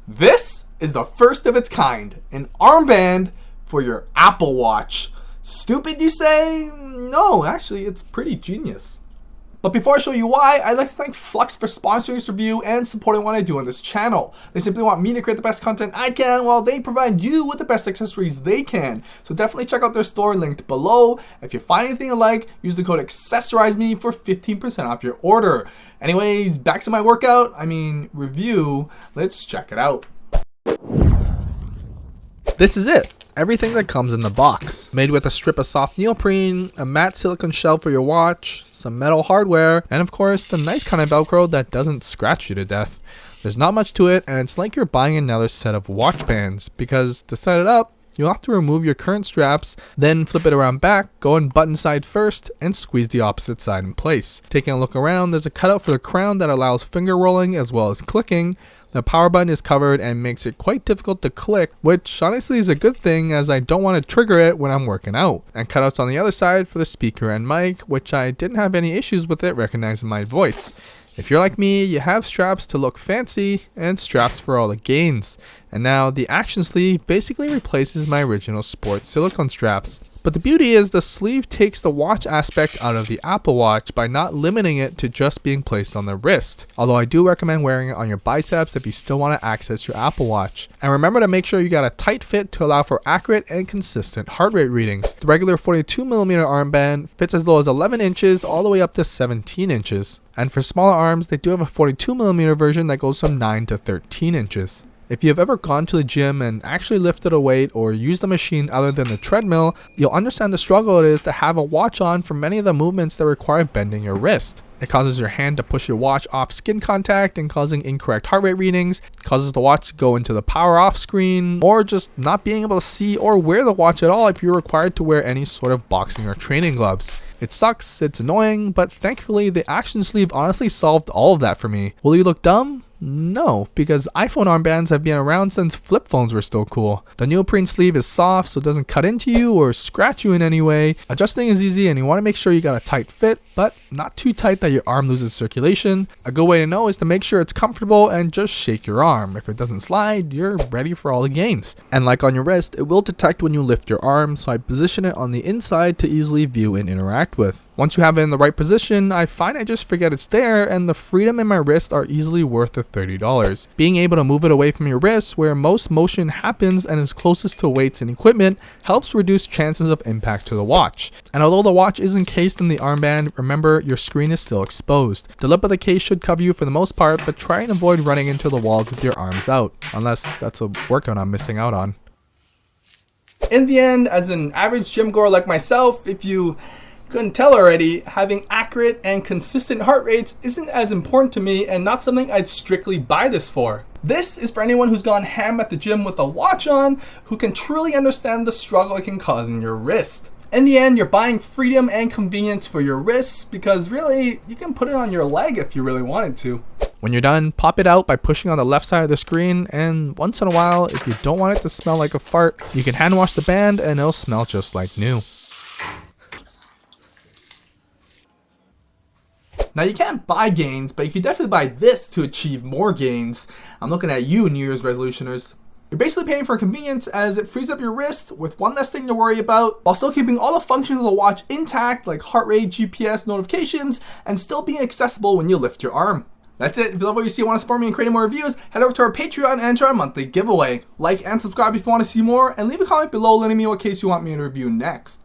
This is the first of its kind, an armband for your Apple Watch. Stupid, you say? No, actually, it's pretty genius. But before I show you why, I'd like to thank Flux for sponsoring this review and supporting what I do on this channel. They simply want me to create the best content I can while they provide you with the best accessories they can. So definitely check out their store linked below. If you find anything you like, use the code AccessorizeMe for 15% off your order. Anyways, back to my review. Let's check it out. This is it. Everything that comes in the box. Made with a strip of soft neoprene, a matte silicone shell for your watch, some metal hardware, and of course the nice kind of Velcro that doesn't scratch you to death. There's not much to it, and it's like you're buying another set of watch bands, because to set it up, you'll have to remove your current straps, then flip it around back, go in button side first, and squeeze the opposite side in place. Taking a look around, there's a cutout for the crown that allows finger rolling as well as clicking. The power button is covered and makes it quite difficult to click, which honestly is a good thing as I don't want to trigger it when I'm working out. And cutouts on the other side for the speaker and mic, which I didn't have any issues with it recognizing my voice. If you're like me, you have straps to look fancy and straps for all the gains. And now the Action Sleeve basically replaces my original sports silicone straps. But the beauty is the sleeve takes the watch aspect out of the Apple Watch by not limiting it to just being placed on the wrist. Although I do recommend wearing it on your biceps if you still want to access your Apple Watch. And remember to make sure you got a tight fit to allow for accurate and consistent heart rate readings. The regular 42mm armband fits as low as 11 inches all the way up to 17 inches. And for smaller arms, they do have a 42mm version that goes from 9 to 13 inches. If you have ever gone to the gym and actually lifted a weight or used a machine other than the treadmill, you'll understand the struggle it is to have a watch on for many of the movements that require bending your wrist. It causes your hand to push your watch off skin contact and causing incorrect heart rate readings, causes the watch to go into the power off screen, or just not being able to see or wear the watch at all if you're required to wear any sort of boxing or training gloves. It sucks, it's annoying, but thankfully the Action Sleeve honestly solved all of that for me. Will you look dumb? No, because iPhone armbands have been around since flip phones were still cool. The neoprene sleeve is soft so it doesn't cut into you or scratch you in any way. Adjusting is easy and you want to make sure you got a tight fit, but not too tight that your arm loses circulation. A good way to know is to make sure it's comfortable and just shake your arm. If it doesn't slide, you're ready for all the gains. And like on your wrist, it will detect when you lift your arm, so I position it on the inside to easily view and interact with. Once you have it in the right position, I find I just forget it's there and the freedom in my wrist are easily worth the $30. Being able to move it away from your wrist where most motion happens and is closest to weights and equipment helps reduce chances of impact to the watch. And although the watch is encased in the armband, remember your screen is still exposed. The lip of the case should cover you for the most part, but try and avoid running into the walls with your arms out, unless that's a workout I'm missing out on. In the end, as an average gym goer like myself, if you couldn't tell already, having accurate and consistent heart rates isn't as important to me and not something I'd strictly buy this for. This is for anyone who's gone ham at the gym with a watch on, who can truly understand the struggle it can cause in your wrist. In the end, you're buying freedom and convenience for your wrists because really, you can put it on your leg if you really wanted to. When you're done, pop it out by pushing on the left side of the screen, and once in a while, if you don't want it to smell like a fart, you can hand wash the band and it'll smell just like new. Now you can't buy gains, but you can definitely buy this to achieve more gains. I'm looking at you, New Year's resolutioners. You're basically paying for convenience as it frees up your wrist with one less thing to worry about, while still keeping all the functions of the watch intact like heart rate, GPS, notifications, and still being accessible when you lift your arm. That's it. If you love what you see and want to support me in creating more reviews, head over to our Patreon and enter our monthly giveaway. Like and subscribe if you want to see more, and leave a comment below letting me know what case you want me to review next.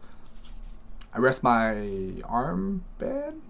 I rest my armband.